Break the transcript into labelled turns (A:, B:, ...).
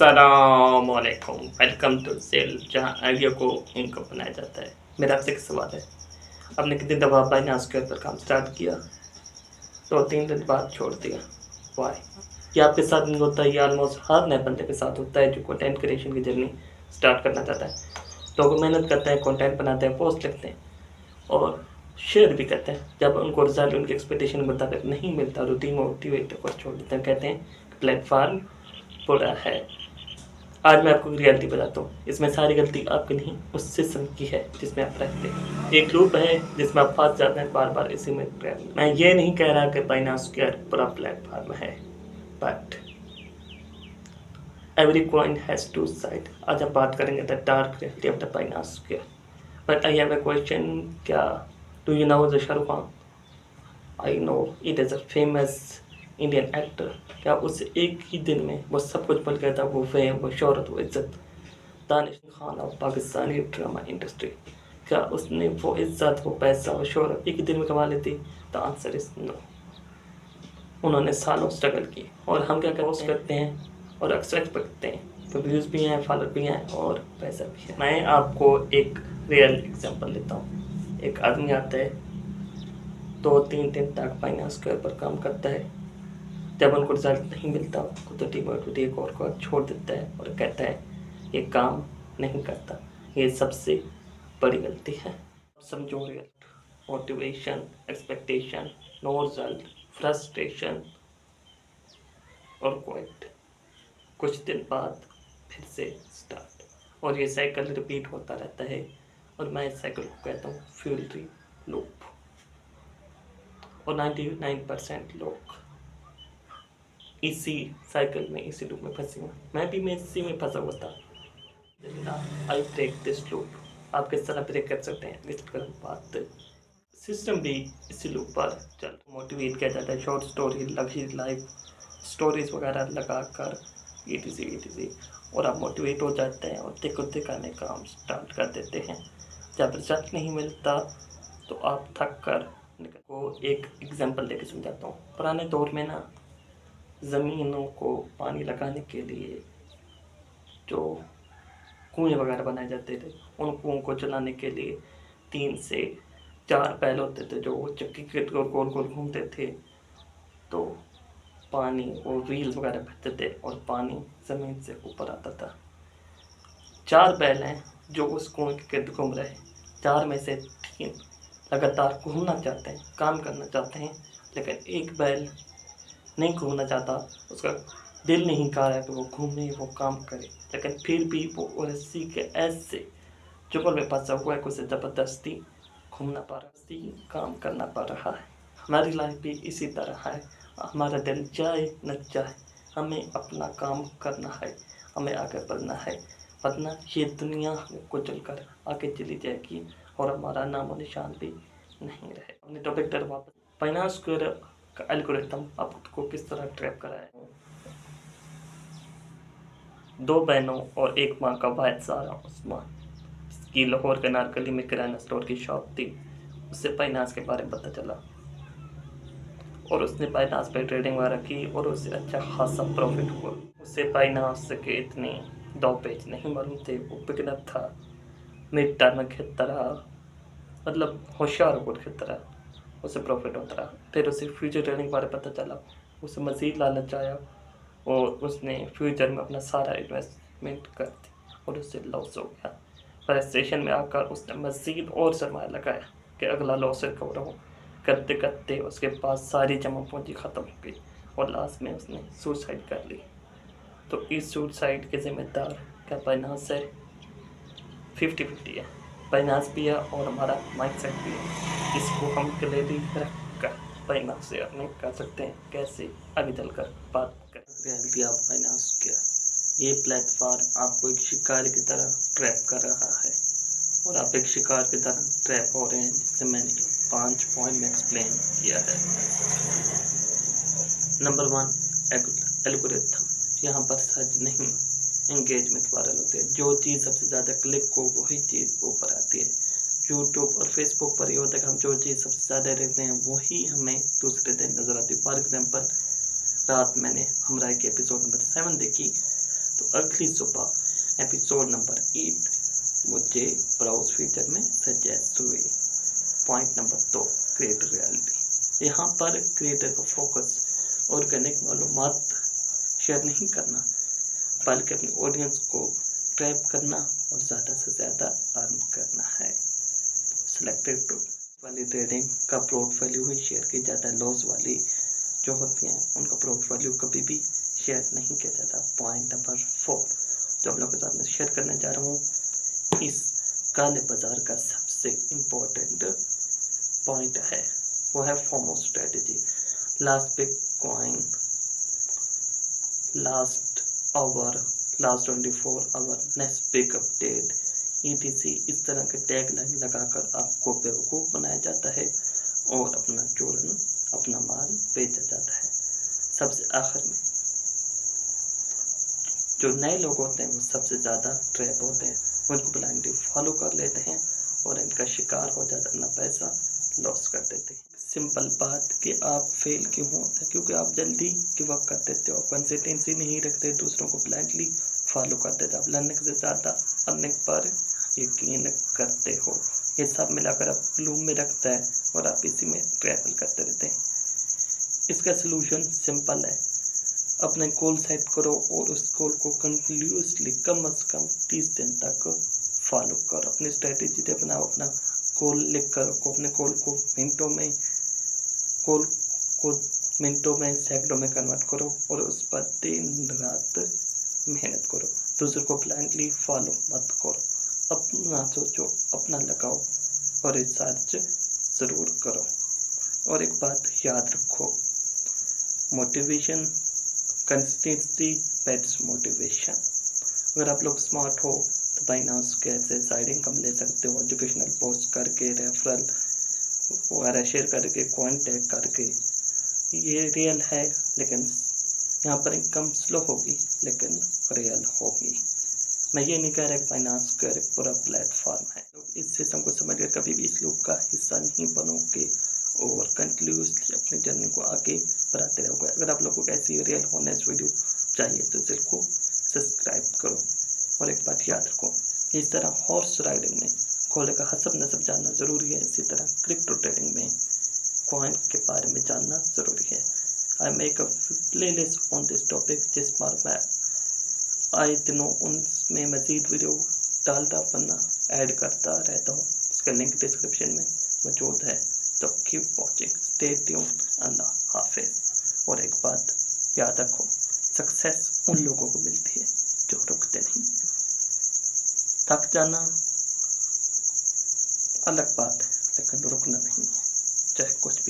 A: अस्सलामुअलैकुम, welcome to cell, जहाँ idea को इनकम बनाया जाता है। मेरा आपसे एक सवाल है, आपने कितनी दफ़ा बाइनांस के पर काम स्टार्ट किया, 2-3 दिन बाद छोड़ दिया, वाई? ये आपके साथ नहीं होता, ये ऑलमोस्ट हर नए बंदे के साथ होता है जो कंटेंट क्रिएशन की जर्नी स्टार्ट करना चाहता है। लोग मेहनत करते हैं, कंटेंट बनाते हैं, पोस्ट लिखते हैं और शेयर भी करते हैं। जब उनको रिजल्ट उनकी एक्सपेक्टेशन के मुताबिक नहीं मिलता तो डिमोटिवेट होकर छोड़ देते हैं, कहते हैं प्लेटफॉर्म बुरा है। आज मैं आपको रियलिटी बताता हूँ, इसमें सारी गलती आपकी नहीं, उस सिस्टम की है जिसमें आप रहते हैं। एक लूप है जिसमें आप फंस जाते हैं, बार बार इसी में ट्रैप। मैं ये नहीं कह रहा कि बाइनांस स्क्वायर पूरा प्लेटफॉर्म है, but every coin has two side. आज हम बात करेंगे the dark reality of the Binance square. But I have a question, क्या do you know the Shahrukh Khan? I know it is a famous Indian actor. क्या उस एक ही दिन में वो सब कुछ भूल गया था? वो फेम, वो शोहरत, वो इज्जत, Danish Khan of Pakistani drama industry. क्या उसने वो इज्जत, वो पैसा, वो शोहरत एक ही दिन में कमा ली थी? The answer is no. उन्होंने सालों स्ट्रगल की और हम क्या करते हैं और एक्सपेक्ट करते हैं, तो व्यूज़ भी हैं, फॉलोअर भी हैं और पैसा भी है। मैं आपको एक रियल एग्जांपल देता हूँ। एक आदमी आता है, 2-3 दिन तक फाइनेंस के ऊपर काम करता है, जब उनको रिजल्ट नहीं मिलता उसको तो डिमोटिवेट और को छोड़ देता है और कहता है ये काम नहीं करता। ये सबसे बड़ी गलती है। समझो, motivation, expectation, no result, frustration और क्वाइट, कुछ दिन बाद फिर से स्टार्ट, और ये साइकिल रिपीट होता रहता है। और मैं इस साइकिल को कहता हूँ फ्यूलरी लूप। और 99% लोग इसी साइकिल में, इसी लूप में फंसे हुए। मैं इसी में फंसा हुआ था। I break this loop. आप किस तरह ब्रेक कर सकते हैं, विजिट कर बात। सिस्टम भी इसी लूप पर चल मोटिवेट किया जाता है, short story, luxury life stories वगैरह लगा कर ETC, और आप मोटिवेट हो जाते हैं और देखो दिखाने काम स्टार्ट कर देते हैं। जब रिजल्ट नहीं मिलता तो आप थक कर को एक एग्जांपल देकर समझाता हूँ। पुराने दौर में ना, ज़मीनों को पानी लगाने के लिए जो कुएँ वगैरह बनाए जाते थे, उन कुओं को चलाने के लिए 3 से 4 बैल होते थे जो चक्की के गोल गोल गोल घूमते थे, तो पानी और व्हील्स वगैरह फिरते थे और पानी ज़मीन से ऊपर आता था। 4 बैल हैं जो उस कुएँ के गिर्द घूम रहे हैं। 4 में से 3 लगातार घूमना चाहते हैं, काम करना चाहते हैं, लेकिन एक बैल नहीं घूमना चाहता, उसका दिल नहीं कह रहा है कि वो घूमे, वो काम करे, लेकिन फिर भी वो उसी के ऐसे चुगल में फंसा हुआ है कि उसे ज़बरदस्ती घूमना पड़ रहा, काम करना पड़ रहा है। हमारी लाइफ भी इसी तरह है। हमारा दिल जाए न जाए, हमें अपना काम करना है, हमें आगे बढ़ना है, वरना ये दुनिया हमें कुचल कर आगे चली जाएगी और हमारा नामो निशान भी नहीं रहे। अपने टॉपिक पर वापस, फाइनेंस का एल्गोरिथम आपको किस तरह ट्रैप कराए। 2 बहनों और एक माँ का वाहिद सहारा उस्मान, की लाहौर के नारकली में किराना स्टोर की शॉप थी। उससे फाइनेंस के बारे में पता चला और उसने फाइनेंस पे ट्रेडिंग वगैरह की और उससे अच्छा खासा प्रॉफिट हुआ। उसे फाइनेंस के इतने 2 पेज नहीं मालूम थे। वो बिगनर था, मिड टर्म की तरह, मतलब होशियार होकर की तरह उसे प्रॉफिट होता रहा। फिर उसे फ्यूचर ट्रेडिंग के बारे में पता चला, उसे मज़ीद लालच आया और उसने फ्यूचर में अपना सारा इन्वेस्टमेंट कर दी और उससे लॉस हो गया। फ्रस्ट्रेशन में आकर उसने मज़ीद और सरमाया लगाया कि अगला लॉस रिकवर हो। करते करते उसके पास सारी जमा पूंजी ख़त्म हो गई और लास्ट में उसने सुसाइड कर ली। तो इस सुसाइड के ज़िम्मेदार क्या फाइनेंस है? 50-50 है। फाइनेंस भी है और हमारा माइंड सेट भी है। इसको हम क्लियरली रख कर फाइनेंस से अर्निंग कर सकते हैं। कैसे, आगे चलकर बात कर। रियलिटी ऑफ फाइनेंस क्या? ये प्लेटफॉर्म आपको एक शिकार की तरह ट्रैप कर रहा है और आप एक शिकार की तरह ट्रैप हो रहे हैं, जिससे मैंने 5 पॉइंट में एक्सप्लेन किया है। Number 1, algorithm. यहाँ पर सच नहीं, एंगेजमेंट वायरल होते हैं। जो चीज़ सबसे ज़्यादा क्लिक हो वही चीज़ ऊपर आती है। यूट्यूब और फेसबुक पर ये होता है कि हम जो चीज़ सबसे ज़्यादा देखते हैं वही हमें दूसरे दिन नज़र आती है। फॉर एग्जांपल, रात मैंने हमरा की एपिसोड नंबर 7 देखी, तो अगली सुबह एपिसोड नंबर 8 मुझे ब्राउज फीचर में सजेस्ट हुई। Point number 2, creator reality. यहाँ पर क्रिएटर का फोकस ऑर्गेनिक मालूमात शेयर नहीं करना, बल्कि अपने ऑडियंस को ट्रैप करना और ज़्यादा से ज़्यादा अर्न करना है। सिलेक्टेड ट्रूथ वाली ट्रेडिंग का पोर्टफोलियो ही शेयर की जाता है। लॉस वाली जो होती हैं उनका पोर्टफोलियो कभी भी शेयर नहीं किया जाता। पॉइंट नंबर 4 जो आप लोगों के साथ में शेयर करने जा रहा हूँ, इस काले बाजार का सबसे इम्पोर्टेंट पॉइंट है, वो है FOMO strategy. Last big coin, last hour, last 24 hour, next big update, ETC इस तरह के टैग लाइन लगाकर आपको बेवकूफ़ बनाया जाता है और अपना चूरन, अपना माल बेचा जाता है। सबसे आखिर में जो नए लोग होते हैं वो सबसे ज़्यादा ट्रैप होते हैं, उनको ब्लाइंडली फॉलो कर लेते हैं और इनका शिकार हो जाता है, अपना पैसा लॉस कर देते हैं। सिंपल बात कि आप फेल क्यों होते हैं, क्योंकि आप जल्दी गिव अप कर देते हो, कंसिस्टेंसी नहीं रखते, दूसरों को ब्लाइंडली फॉलो कर देते हो, आप लर्निंग से ज़्यादा अर्निंग पर यकीन करते हो। ये सब मिलाकर आप ब्लूम में रखता है और आप इसी में ट्रैवल करते रहते हैं। इसका सलूशन सिंपल है, अपने गोल सेट करो और उस गोल को कंटिन्यूसली कम से कम 30 दिन तक फॉलो करो। अपनी स्ट्रेटेजी बनाओ, अपना गोल लिख कर रखो, अपने गोल को मिनटों में सेकंडों में कन्वर्ट करो और उस पर दिन रात मेहनत करो। दूसरों को ब्लाइंडली फॉलो मत करो, अपना सोचो, अपना लगाओ और रिसर्च ज़रूर करो। और एक बात याद रखो, मोटिवेशन कंसिस्टेंसी बेट्स मोटिवेशन। अगर आप लोग स्मार्ट हो तो बाइनांस कैसे साइड इनकम ले सकते हो, एजुकेशनल पोस्ट करके, रेफरल वगैरह शेयर करके, कॉन्टैक्ट करके। ये रियल है, लेकिन यहाँ पर इनकम स्लो होगी लेकिन रियल होगी। मैं ये नहीं कह रहा कि बाइनांस का एक पूरा प्लेटफॉर्म है। तो इस सिस्टम को समझकर कभी भी इस लूप का हिस्सा नहीं बनोगे और कंटिन्यूसली अपनी जर्नी को आगे बढ़ाते रहोगे। अगर आप लोगों को ऐसी रियल होनेस्ट वीडियो चाहिए तो चैनल को सब्सक्राइब करो। और एक बात याद रखो, इस तरह हॉर्स राइडिंग में घोड़े का हसब नसब जानना ज़रूरी है, इसी तरह क्रिप्टो ट्रेडिंग में कॉइन के बारे में जानना ज़रूरी है। I make a playlist on this topic, जिस पर मैं आए दिनों उनमें मज़ीद वीडियो डालता बनना ऐड करता रहता हूँ। इसका लिंक डिस्क्रिप्शन में मौजूद है। तो कीप वॉचिंग, स्टे ट्यून्ड, अल्लाह हाफिज़। और एक बात याद रखो, सक्सेस उन लोगों को मिलती है जो रुकते नहीं। थक जाना अलग बात है, लेकिन रुकना नहीं है, चाहे कुछ